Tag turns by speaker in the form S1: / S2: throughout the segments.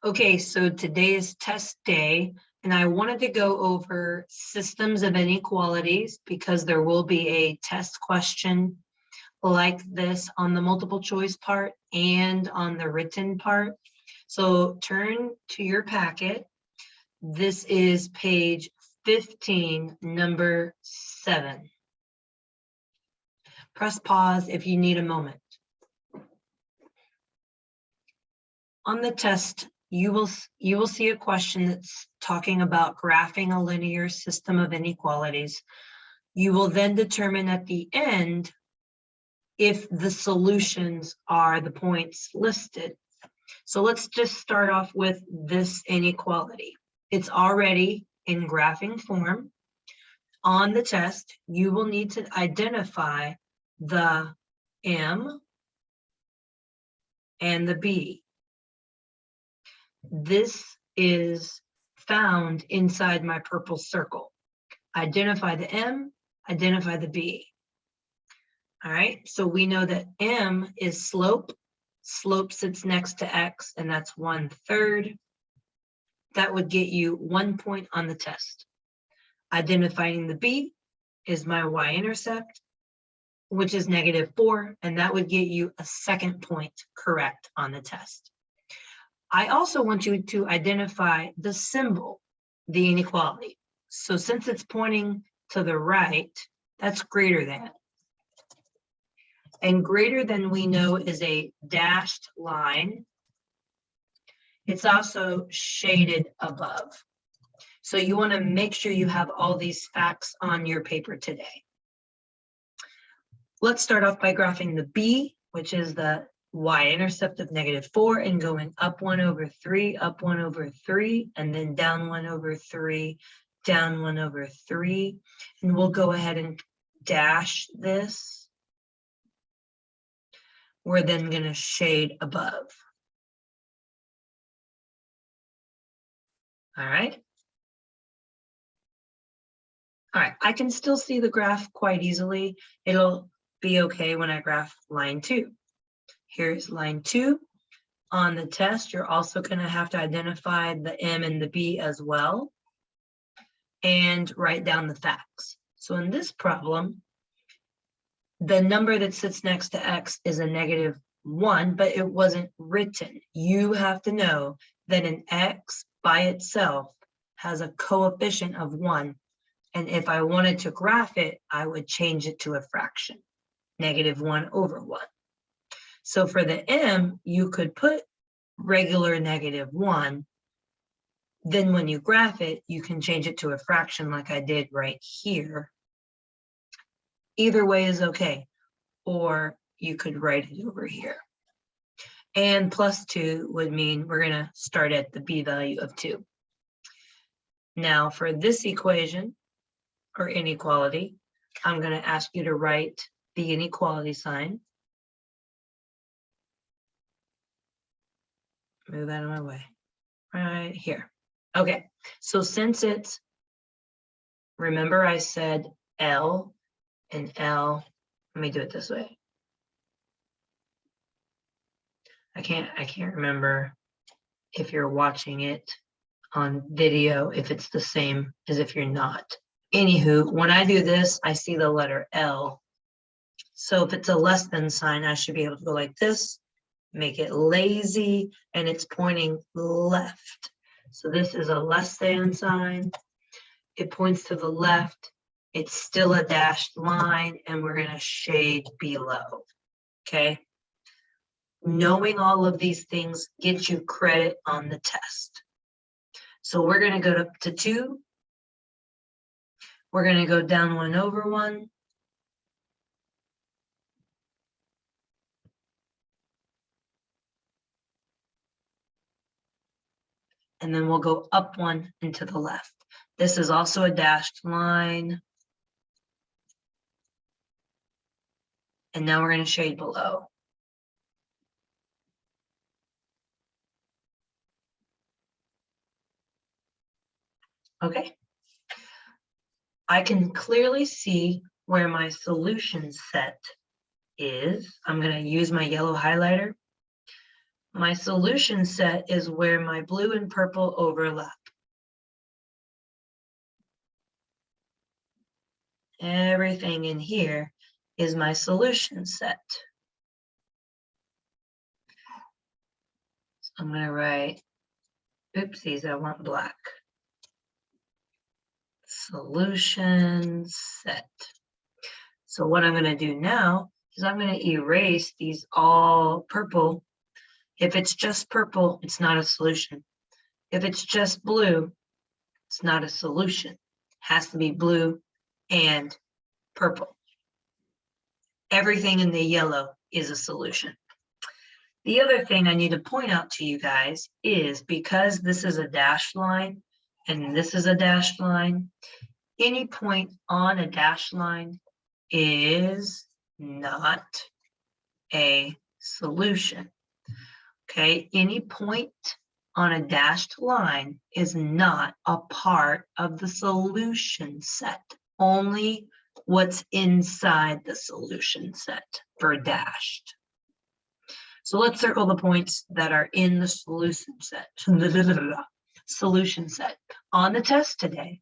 S1: Okay, so today is test day, and I wanted to go over systems of inequalities because there will be a test question like this on the multiple choice part and on the written part. So turn to your packet. This is page 15, number 7. Press pause if you need a moment. On the test, you will see a question that's talking about graphing a linear system of inequalities. You will then determine at the end if the solutions are the points listed. So let's just start off with this inequality. It's already in graphing form. On the test, you will need to identify the M and the B. This is found inside my purple circle. Identify the M, identify the B. All right, so we know that M is slope. Slope sits next to X, and that's 1/3. That would get you 1 point on the test. Identifying the B is my y-intercept, which is -4, and that would get you a 2nd point correct on the test. I also want you to identify the symbol, the inequality. So since it's pointing to the right, that's greater than. And greater than we know is a dashed line. It's also shaded above. So you want to make sure you have all these facts on your paper today. Let's start off by graphing the B, which is the y-intercept of -4, and going up 1/3, up 1/3, and then down 1/3, down 1/3. And we'll go ahead and dash this. We're then going to shade above. All right. All right, I can still see the graph quite easily. It'll be okay when I graph line 2. Here's line 2. On the test, you're also going to have to identify the M and the B as well and write down the facts. So in this problem, the number that sits next to X is a -1, but it wasn't written. You have to know that an X by itself has a coefficient of 1. And if I wanted to graph it, I would change it to a fraction, -1/1. So for the M, you could put regular -1. Then when you graph it, you can change it to a fraction like I did right here. Either way is okay. Or you could write it over here. And +2 would mean we're going to start at the B value of 2. Now for this equation, or inequality, I'm going to ask you to write the inequality sign. Move out of my way. Right here. Okay, so since it's, remember I said L and L, let me do it this way. I can't remember if you're watching it on video, if it's the same as if you're not. Anywho, when I do this, I see the letter L. So if it's a less than sign, I should be able to go like this, make it lazy, and it's pointing left. So this is a less than sign. It points to the left. It's still a dashed line, and we're going to shade below. Okay? Knowing all of these things gets you credit on the test. So we're going to go to 2. We're going to go down 1/1. And then we'll go up 1 and to the left. This is also a dashed line. And now we're going to shade below. Okay. I can clearly see where my solution set is. I'm going to use my yellow highlighter. My solution set is where my blue and purple overlap. Everything in here is my solution set. So I'm going to write, oopsies, I want black. Solution set. So what I'm going to do now is I'm going to erase these all purple. If it's just purple, it's not a solution. If it's just blue, it's not a solution. It has to be blue and purple. Everything in the yellow is a solution. The other thing I need to point out to you guys is because this is a dashed line and this is a dashed line, any point on a dashed line is not a solution. Okay, any point on a dashed line is not a part of the solution set. Only what's inside the solution set for dashed. So let's circle the points that are in the solution set. Solution set. On the test today,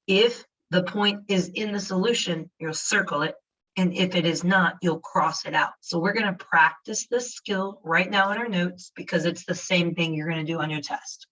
S1: if the point is in the solution, you'll circle it. And if it is not, you'll cross it out. So we're going to practice this skill right now in our notes because it's the same thing you're going to do on your test.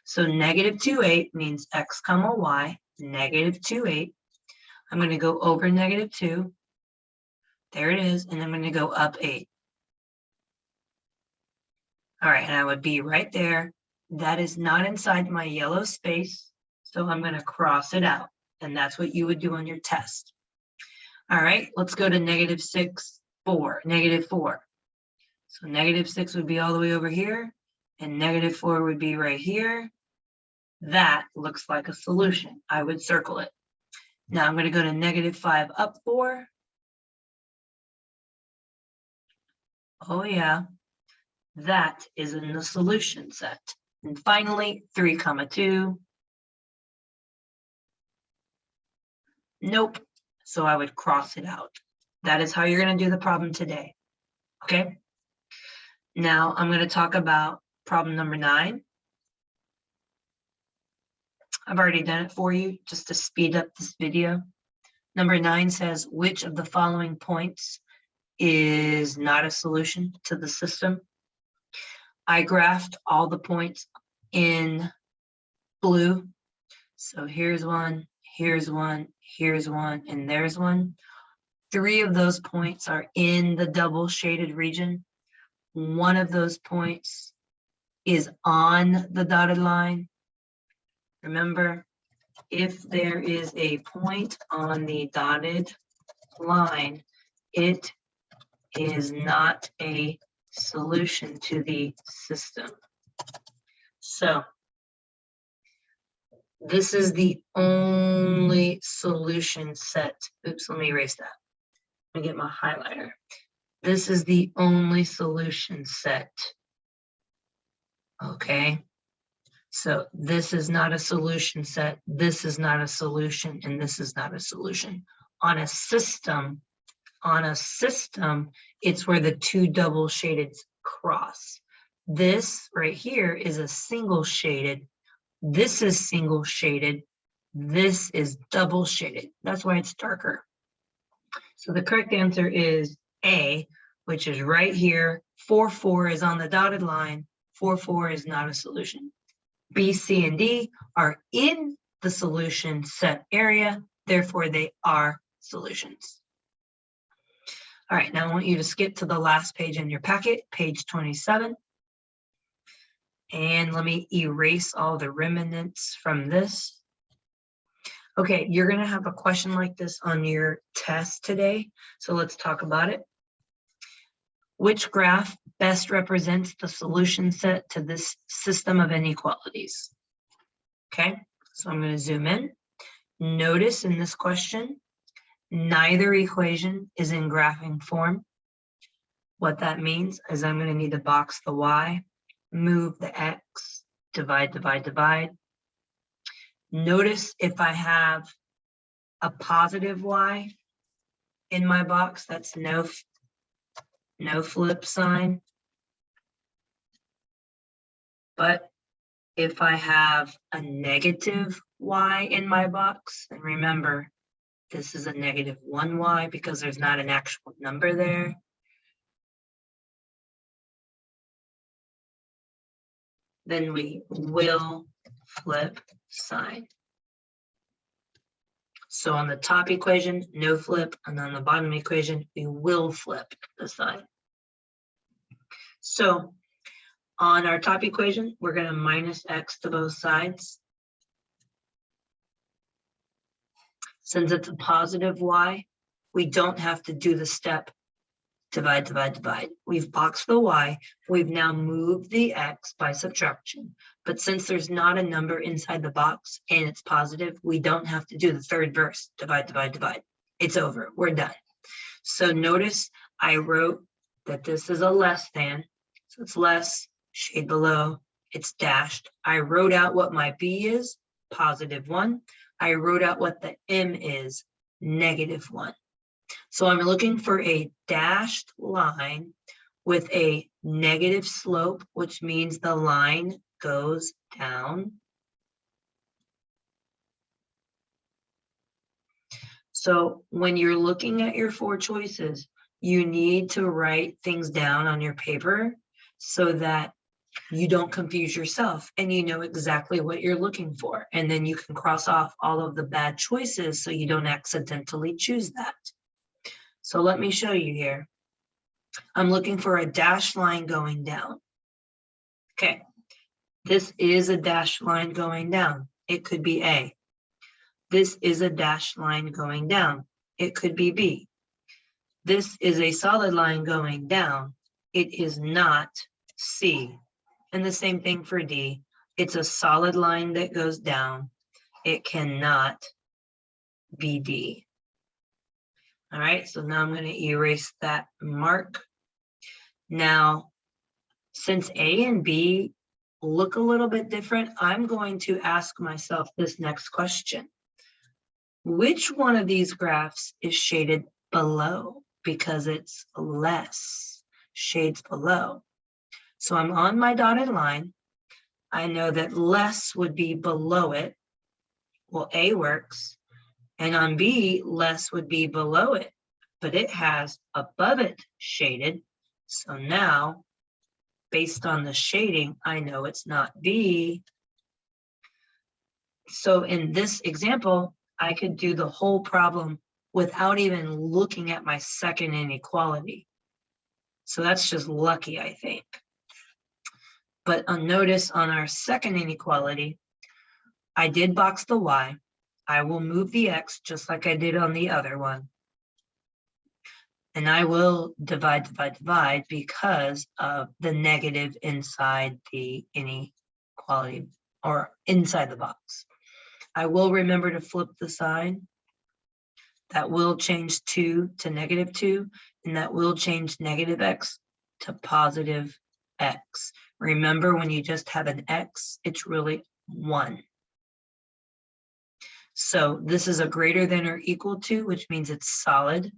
S1: So -2,8 means x comma y, -2,8. I'm going to go over -2. There it is. And I'm going to go up 8. All right, and I would be right there. That is not inside my yellow space. So I'm going to cross it out. And that's what you would do on your test. All right, let's go to -6, 4, -4. So -6 would be all the way over here, and -4 would be right here. That looks like a solution. I would circle it. Now I'm going to go to -5 up 4. Oh yeah, that is in the solution set. And finally, 3, 2. Nope. So I would cross it out. That is how you're going to do the problem today. Okay. Now I'm going to talk about problem number 9. I've already done it for you just to speed up this video. Number 9 says, which of the following points is not a solution to the system? I graphed all the points in blue. So here's one, here's one, here's one, and there's one. 3 of those points are in the double shaded region. 1 of those points is on the dotted line. Remember, if there is a point on the dotted line, it is not a solution to the system. So this is the only solution set. Oops, let me erase that. Let me get my highlighter. This is the only solution set. Okay. So this is not a solution set, this is not a solution, and this is not a solution. On a system, it's where the 2 double shadeds cross. This right here is a single shaded. This is single shaded. This is double shaded. That's why it's darker. So the correct answer is A, which is right here. 4, 4 is on the dotted line. 4, 4 is not a solution. B, C, and D are in the solution set area, therefore they are solutions. All right, now I want you to skip to the last page in your packet, page 27. And let me erase all the remnants from this. Okay, you're gonna have a question like this on your test today, so let's talk about it. Which graph best represents the solution set to this system of inequalities? Okay, so I'm going to zoom in. Notice in this question, neither equation is in graphing form. What that means is I'm going to need to box the y, move the x, divide, divide, divide. Notice if I have a positive y in my box, that's no flip sign. But if I have a negative y in my box, and remember, this is a negative 1y because there's not an actual number there. Then we will flip sign. So on the top equation, no flip, and on the bottom equation, we will flip the sign. So on our top equation, we're going to minus x to both sides. Since it's a positive y, we don't have to do the step divide, divide, divide. We've boxed the y. We've now moved the x by subtraction. But since there's not a number inside the box and it's positive, we don't have to do the third verse, divide, divide, divide. It's over. We're done. So notice I wrote that this is a less than. So it's less, shade below, it's dashed. I wrote out what my b is, positive 1. I wrote out what the m is, negative 1. So I'm looking for a dashed line with a negative slope, which means the line goes down. So when you're looking at your 4 choices, you need to write things down on your paper so that you don't confuse yourself and you know exactly what you're looking for. And then you can cross off all of the bad choices so you don't accidentally choose that. So let me show you here. I'm looking for a dashed line going down. Okay, this is a dashed line going down. It could be A. This is a dashed line going down. It could be B. This is a solid line going down. It is not C. And the same thing for D. It's a solid line that goes down. It cannot be D. All right, so now I'm going to erase that mark. Now, since A and B look a little bit different, I'm going to ask myself this next question. Which one of these graphs is shaded below? Because it's less shades below. So I'm on my dotted line. I know that less would be below it. Well, A works. And on B, less would be below it, but it has above it shaded. So now, based on the shading, I know it's not B. So in this example, I could do the whole problem without even looking at my second inequality. So that's just lucky, I think. But notice on our second inequality, I did box the y. I will move the x just like I did on the other one. And I will divide, divide, divide because of the negative inside the inequality or inside the box. I will remember to flip the sign. That will change 2 to negative 2, and that will change negative x to positive x. Remember, when you just have an x, it's really 1. So this is a greater than or equal to, which means it's solid.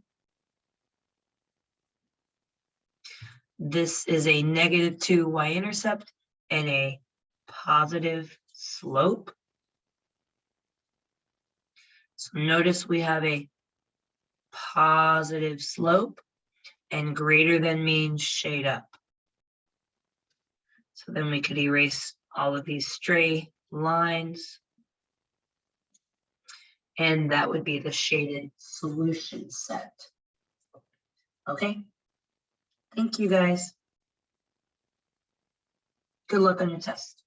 S1: This is a negative 2 y-intercept and a positive slope. So notice we have a positive slope, and greater than means shade up. So then we could erase all of these stray lines. And that would be the shaded solution set. Okay? Thank you, guys. Good luck on your test.